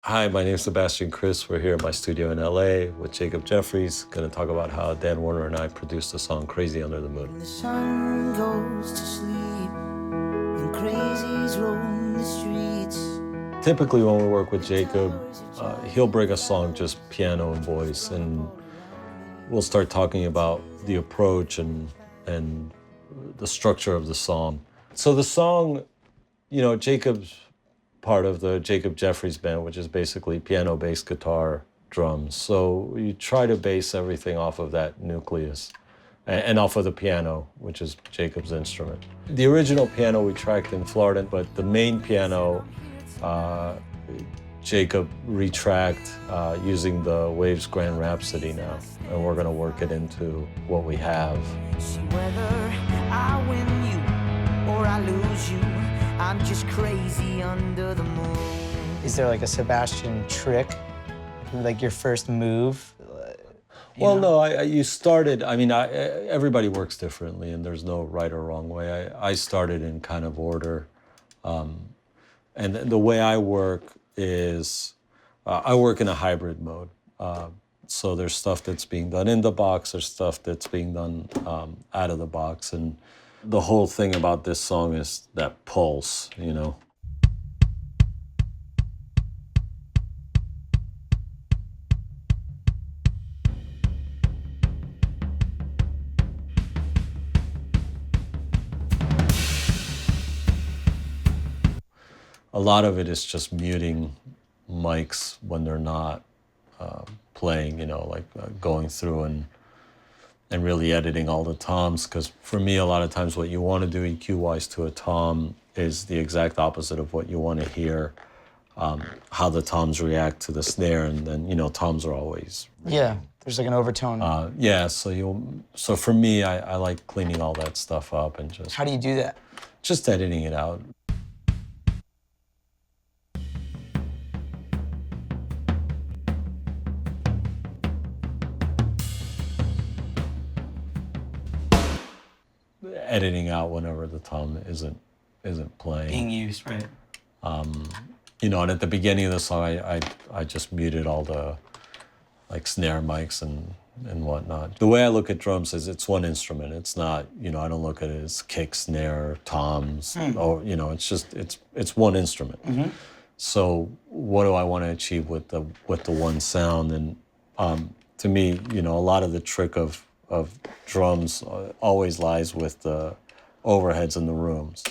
Hi, my name is Sebastian Chris. We're here in my studio in LA with Jacob Jeffries. Going to talk about how Dan Warner and I produced the song Crazy Under the Moon. When the sun goes to sleep and crazies roam the streets. Typically when we work with Jacob, he'll bring a song just piano and voice, and we'll start talking about the approach and the structure of the song. So the song, Jacob's part of the Jacob Jeffries band, which is basically piano, bass, guitar, drums. So you try to base everything off of that nucleus and off of the piano, which is Jacob's instrument. The original piano we tracked in Florida, but the main piano, Jacob retracked using the Waves Grand Rhapsody now, and we're gonna work it into what we have. So whether I win you or I lose you, I'm just crazy under the moon. Is there like a Sebastian trick, like your first move? No, you started, everybody works differently and there's no right or wrong way. I started in kind of order. And the way I work is, I work in a hybrid mode. So there's stuff that's being done in the box, there's stuff that's being done out of the box. And the whole thing about this song is that pulse, A lot of it is just muting mics when they're not playing, going through and really editing all the toms. Because for me, a lot of times what you want to do EQ-wise to a tom is the exact opposite of what you want to hear, how the toms react to the snare. And then, toms are always... Yeah, there's like an overtone. So for me, I like cleaning all that stuff up and just... How do you do that? Just editing it out. Editing out whenever the tom isn't playing. Being used, right? And at the beginning of the song, I just muted all the snare mics and whatnot. The way I look at drums is it's one instrument. It's not, I don't look at it as kick, snare, toms, or it's one instrument. Mm-hmm. So what do I want to achieve with the one sound? And to me, a lot of the trick of drums always lies with the overheads in the rooms.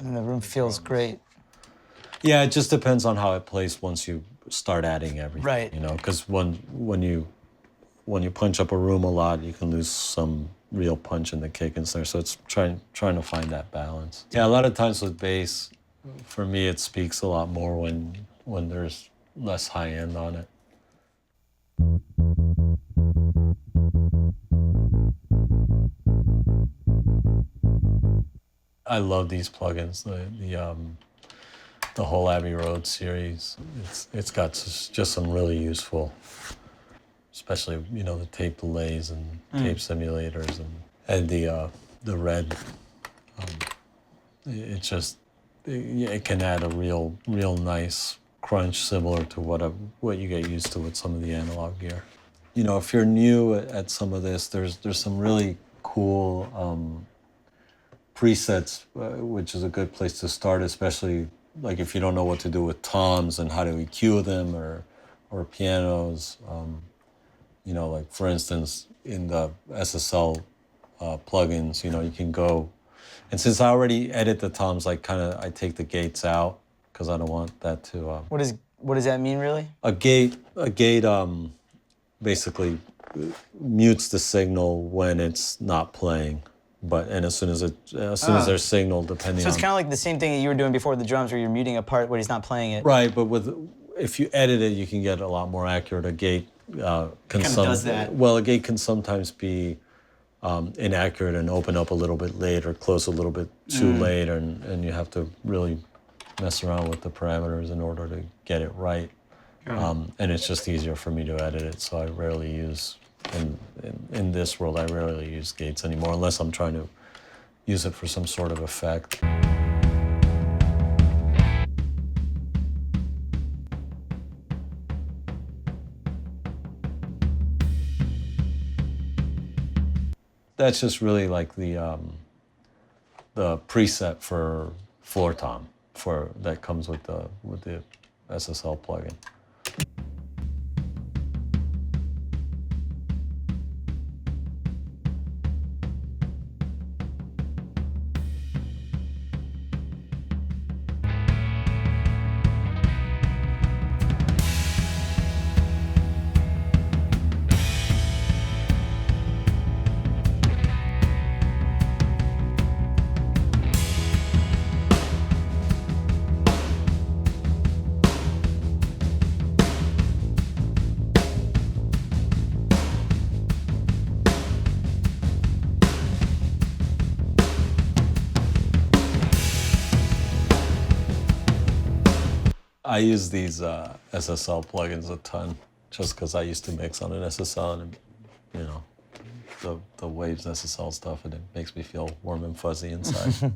And the room feels great. Yeah, it just depends on how it plays once you start adding everything. Right. Because when you punch up a room a lot, you can lose some real punch in the kick and snare. So it's trying to find that balance. Yeah, a lot of times with bass, for me, it speaks a lot more when there's less high end on it. I love these plugins. The whole Abbey Road series. It's got just some really useful, especially the tape delays and tape simulators and the red. It can add a real nice crunch similar to what you get used to with some of the analog gear. If you're new at some of this, there's some really cool presets, which is a good place to start, especially like if you don't know what to do with toms and how to EQ them or pianos. Like for instance, in the SSL plugins, you can go, and since I already edit the toms, I take the gates out because I don't want that to. What does that mean, really? A gate basically mutes the signal when it's not playing. And as soon as there's signal, depending on... So it's kind of like the same thing that you were doing before with the drums, where you're muting a part where he's not playing it. Right, but if you edit it, you can get a lot more accurate. A gate can does that. well, a gate can sometimes be inaccurate and open up a little bit late or close a little bit too late, and you have to really mess around with the parameters in order to get it right. And it's just easier for me to edit it, so I rarely use, in this world, I rarely use gates anymore, unless I'm trying to use it for some sort of effect. That's just really like the preset for floor tom that comes with the SSL plugin. I use these SSL plugins a ton, just because I used to mix on an SSL, and you know, the Waves SSL stuff, and it makes me feel warm and fuzzy inside.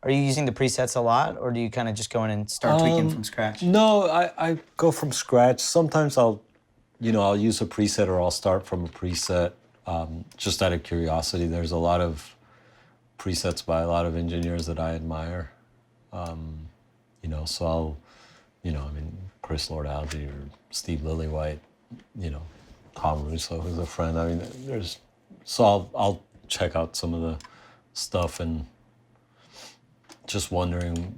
Are you using the presets a lot, or do you kind of just go in and start tweaking from scratch? No, I go from scratch. Sometimes I'll use a preset, or I'll start from a preset, just out of curiosity. There's a lot of presets by a lot of engineers that I admire. So I'll, I mean, Chris Lord-Alge or Steve Lillywhite, Tom Russo, who's a friend. I mean, I'll check out some of the stuff and just wondering,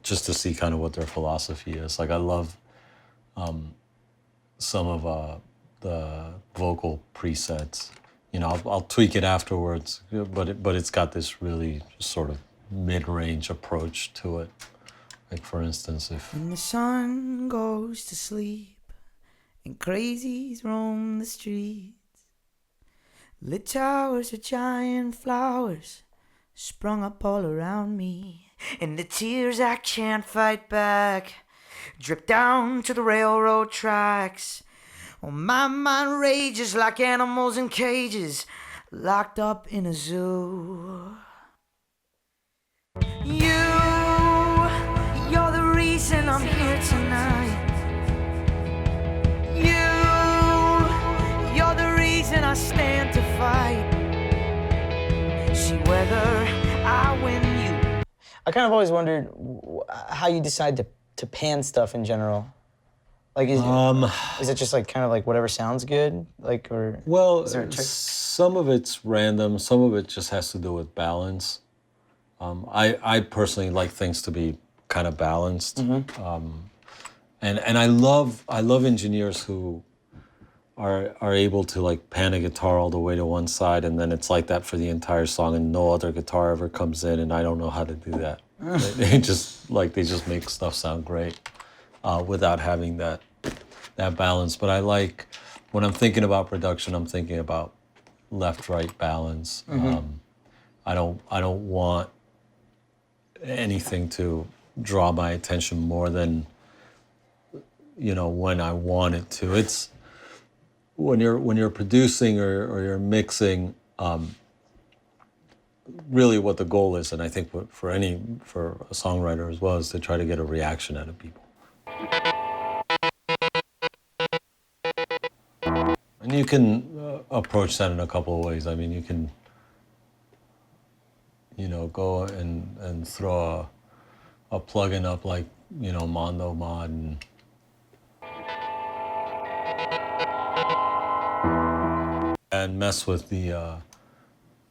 just to see kind of what their philosophy is. Like, I love some of the vocal presets. I'll tweak it afterwards, but it's got this really sort of mid-range approach to it. Like, for instance, if when the sun goes to sleep and crazies roam the streets, lit towers of giant flowers sprung up all around me, and the tears I can't fight back drip down to the railroad tracks. Oh, my mind rages like animals in cages, locked up in a zoo. You're the reason I'm here tonight. You're the reason I stand to fight. See whether I win you. I kind of always wondered how you decide to pan stuff in general. Like, is it just like kind of like whatever sounds good? Like, or well, is there a trick? Some of it's random. Some of it just has to do with balance. I personally like things to be kind of balanced. And I love engineers who are able to like pan a guitar all the way to one side, and then it's like that for the entire song, and no other guitar ever comes in, and I don't know how to do that. they just make stuff sound great without having that balance. But I like, when I'm thinking about production, I'm thinking about left-right balance. I don't want anything to draw my attention more than when I want it to. It's when you're producing or you're mixing, really what the goal is, and I think for a songwriter as well, is to try to get a reaction out of people. And you can approach that in a couple of ways. I mean, you can go and throw a plugin up like, Mondo Mod, and mess with the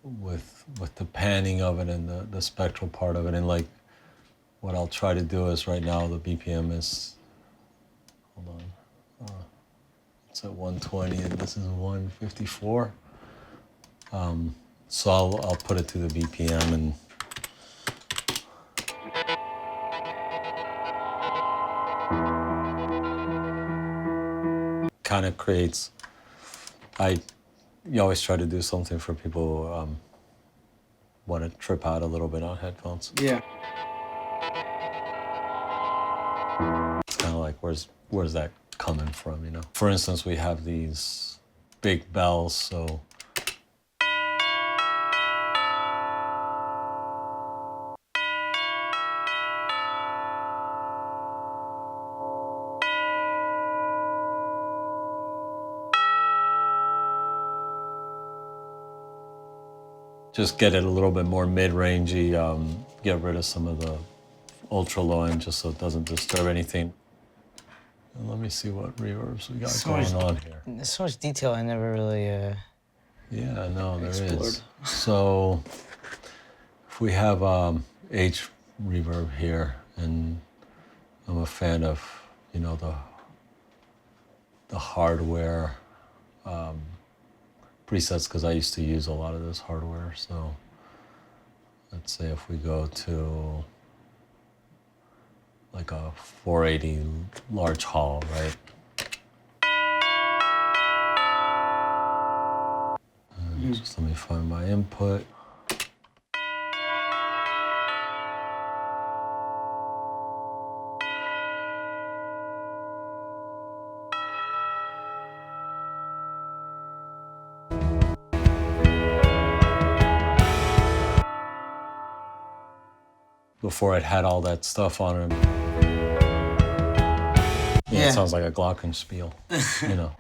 with the panning of it and the spectral part of it. And like, what I'll try to do is, right now the BPM is, hold on, it's at 120 and this is 154. So I'll put it to the BPM and kind of creates. You always try to do something for people who want to trip out a little bit on headphones. Yeah. It's kind of like, where's that coming from, you know? For instance, we have these big bells, so just get it a little bit more mid-rangey, get rid of some of the ultra low end just so it doesn't disturb anything. And let me see what reverbs we got going on here. There's so much detail I never really Yeah, no, there explored. is. So if we have H reverb here, and I'm a fan of, you know, the hardware presets because I used to use a lot of this hardware. So let's say if we go to like a 480 large hall, right? And just let me find my input. Before it had all that stuff on it. Yeah, it sounds like a glockenspiel, you know.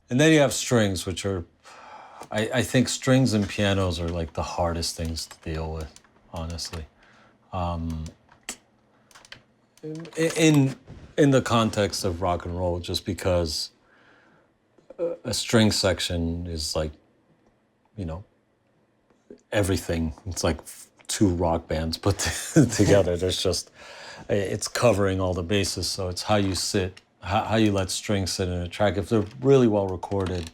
And then you have strings, which are, I think strings and pianos are like the hardest things to deal with, honestly. In the context of rock and roll, just because a string section is like, you know, everything. It's like two rock bands put together. There's just, it's covering all the bases. So it's how you sit, how you let strings sit in a track. If they're really well recorded.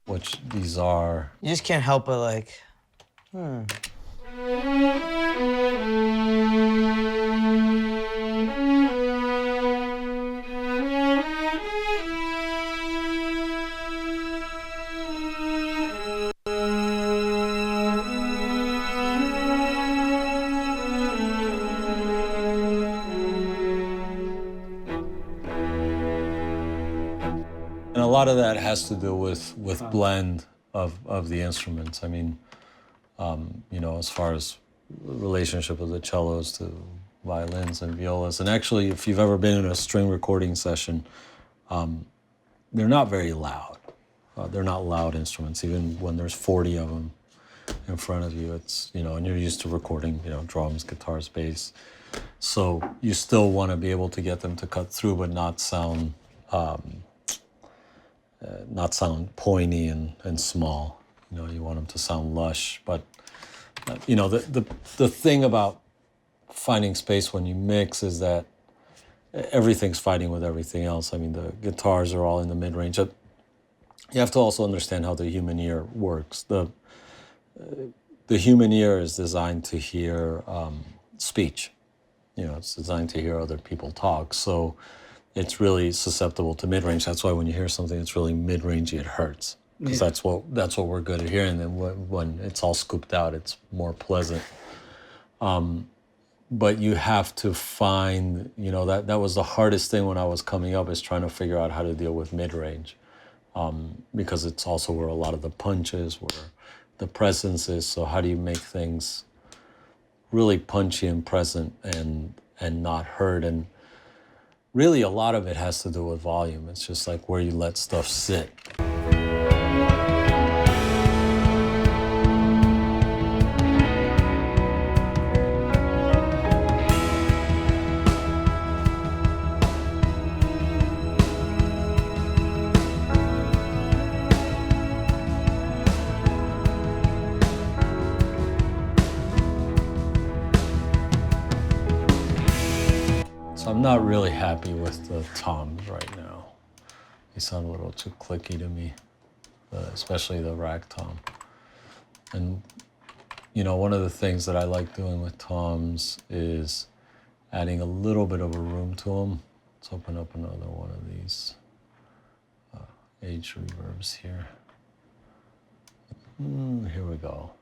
Which these are. You just can't help but like, And a lot of that has to do with blend of the instruments. I mean, you know, as far as relationship of the cellos to violins and violas. And actually, if you've ever been in a string recording session, they're not very loud. They're not loud instruments, even when there's 40 of them in front of you. It's, you know, and you're used to recording, you know, drums, guitars, bass. So you still want to be able to get them to cut through, but not sound pointy and small. You know, you want them to sound lush. But you know, the thing about finding space when you mix is that everything's fighting with everything else. I mean, the guitars are all in the mid-range. You have to also understand how the human ear works. The human ear is designed to hear speech. You know, it's designed to hear other people talk. So it's really susceptible to mid-range. That's why when you hear something that's really mid-rangey, it hurts. Because that's what we're good at hearing. And when it's all scooped out, it's more pleasant. But you have to find, you know, that was the hardest thing when I was coming up, is trying to figure out how to deal with mid-range. Because it's also where a lot of the punch is, where the presence is. So how do you make things really punchy and present and not hurt? And really a lot of it has to do with volume. It's just like where you let stuff sit. not really happy with the toms right now. They sound a little too clicky to me, especially the rack tom. And you know, one of the things that I like doing with toms is adding a little bit of a room to them. Let's open up another one of these H reverbs here. Here we go.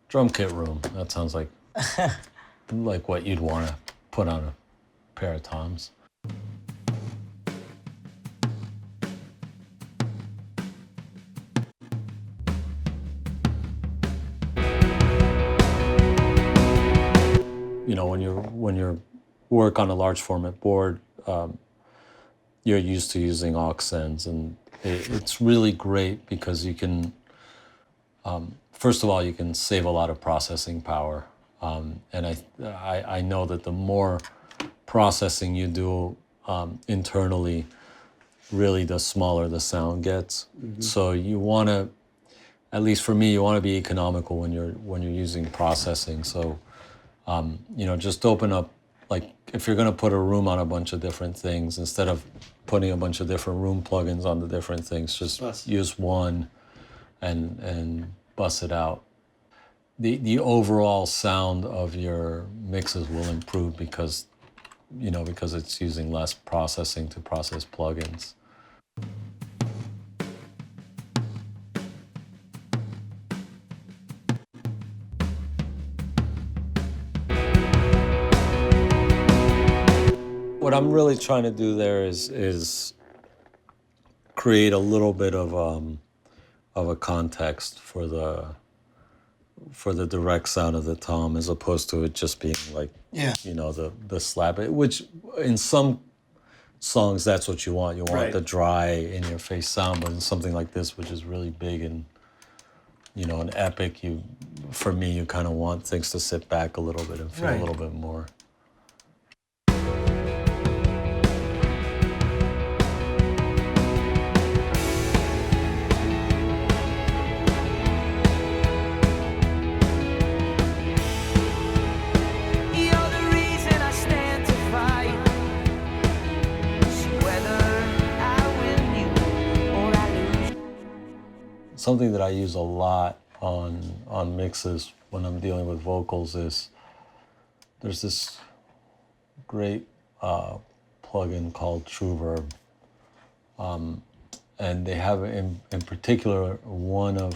Drum kit room. That sounds like like what you'd want to put on a pair of toms. You know, when you're work on a large format board, you're used to using aux sends, and it's really great because you can, first of all, you can save a lot of processing power, and I know that the more processing you do internally, really the smaller the sound gets. So you want to, at least for me, you want to be economical when you're using processing. So you know, just open up, like if you're going to put a room on a bunch of different things, instead of putting a bunch of different room plugins on the different things, just use one and bust it out. The overall sound of your mixes will improve because, you know, because it's using less processing to process plugins. What I'm really trying to do there is create a little bit of a context for the direct sound of the tom, as opposed to it just being like, you know, the slap, which in some songs that's what you want. You want the dry in your face sound, but in something like this, which is really big and, you know, an epic, for me, you kind of want things to sit back a little bit and feel a little bit more. Something that I use a lot on mixes when I'm dealing with vocals is there's this great plugin called Verb, and they have in particular one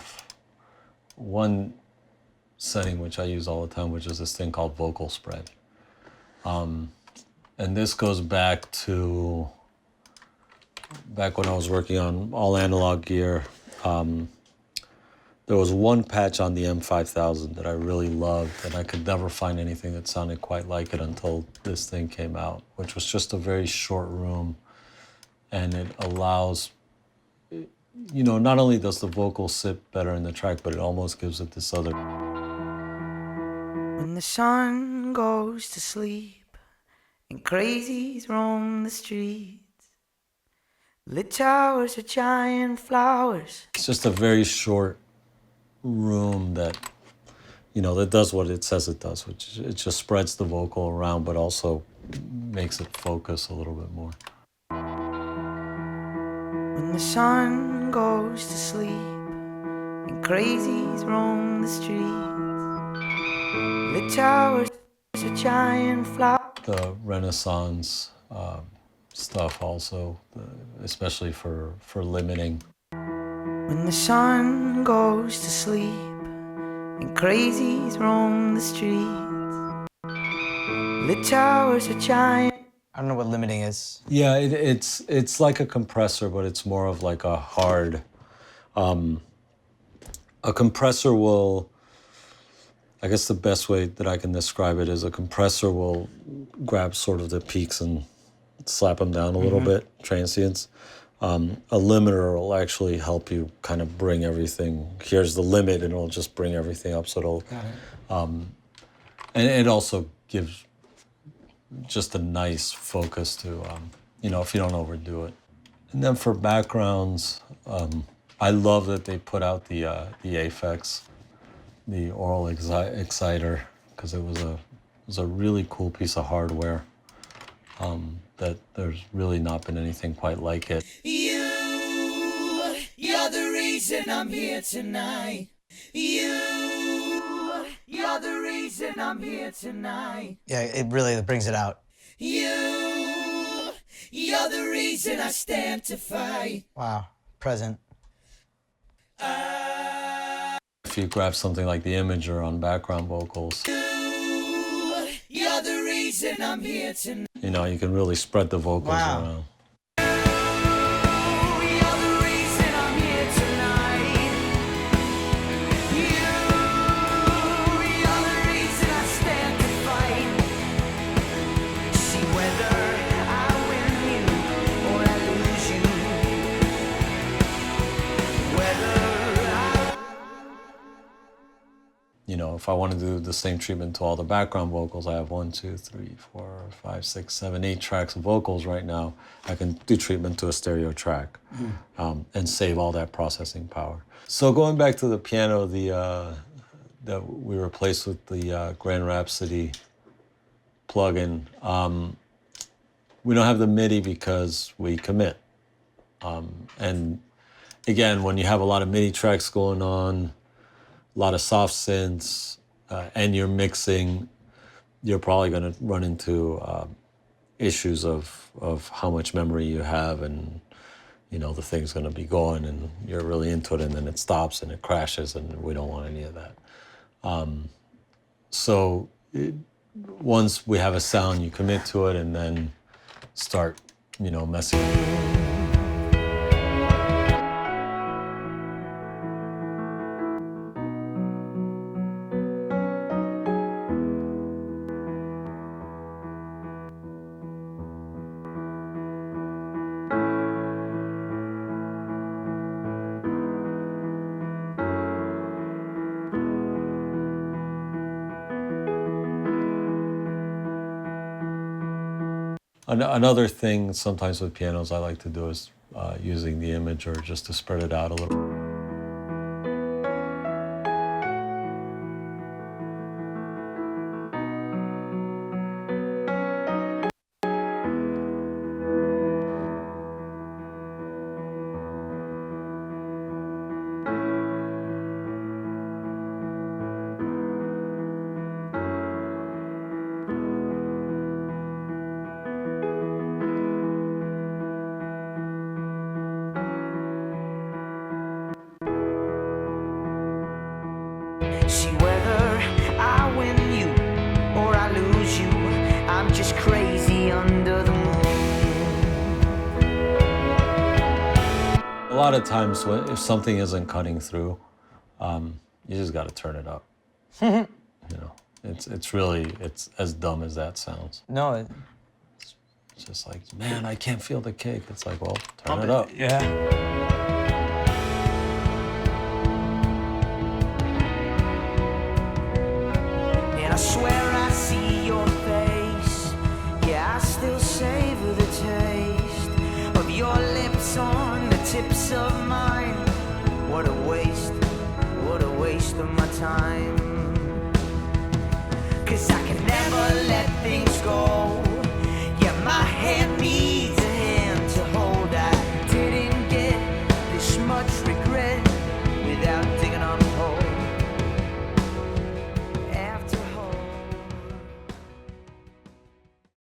setting which I use all the time, which is this thing called vocal spread, and this goes back when I was working on all analog gear. There was one patch on the M5000 that I really loved, and I could never find anything that sounded quite like it until this thing came out, which was just a very short room, and it allows, you know, not only does the vocal sit better in the track, but it almost gives it this other. When the sun goes to sleep and crazies roam the streets, lit towers are giant flowers. It's just a very short room that, you know, that does what it says it does, which it just spreads the vocal around, but also makes it focus a little bit more. When the sun goes to sleep and crazies roam the streets, lit towers are giant flowers. The Renaissance stuff also, especially for limiting. When the sun goes to sleep and crazies roam the streets, lit towers are giant. I don't know what limiting is. Yeah, it's like a compressor, but it's more of like a hard. A compressor will, I guess the best way that I can describe it is a compressor will grab sort of the peaks and slap them down a little bit, transients. A limiter will actually help you kind of bring everything. Here's the limit, and it'll just bring everything up. So it'll, and it also gives just a nice focus to, you know, if you don't overdo it. And then for backgrounds, I love that they put out the Aphex, the aural exciter, because it was a really cool piece of hardware. that there's really not been anything quite like it. You're the reason I'm here tonight. You're the reason I'm here tonight. Yeah, it really brings it out. You're the reason I stand to fight. Wow, present. If you grab something like the Imager on background vocals, You're the reason I'm here tonight. you know, you can really spread the vocals Wow. around. You're the reason I'm here tonight. You're the reason I stand to fight. See whether I win you or I lose you. Whether You know, if I want to do the same treatment to all the background vocals, I have 1, 2, 3, 4, 5, 6, 7, 8 tracks of vocals right now. I can do treatment to a stereo track and save all that processing power. So going back to the piano, that we replaced with the Grand Rhapsody plugin, we don't have the MIDI because we commit. And again, when you have a lot of MIDI tracks going on, a lot of soft synths, and you're mixing, you're probably going to run into issues of how much memory you have, and you know the thing's going to be going, and you're really into it, and then it stops and it crashes, and we don't want any of that. Once we have a sound, you commit to it, and then start, you know, messing with it. Another thing sometimes with pianos I like to do is using the Imager just to spread it out a little. see whether I win you or I lose you. I'm just crazy under the moon. A lot of times if something isn't cutting through, you just got to turn it up. You know, it's really as dumb as that sounds. No, It's just like, man, I can't feel the kick. It's like, well, turn it up. Yeah. And I swear I see your face. Yeah, I still savor the taste of your lips on the tips of mine. What a waste of my time. 'Cause I can never let things go. Yeah, my hand needs a hand to hold. I didn't get this much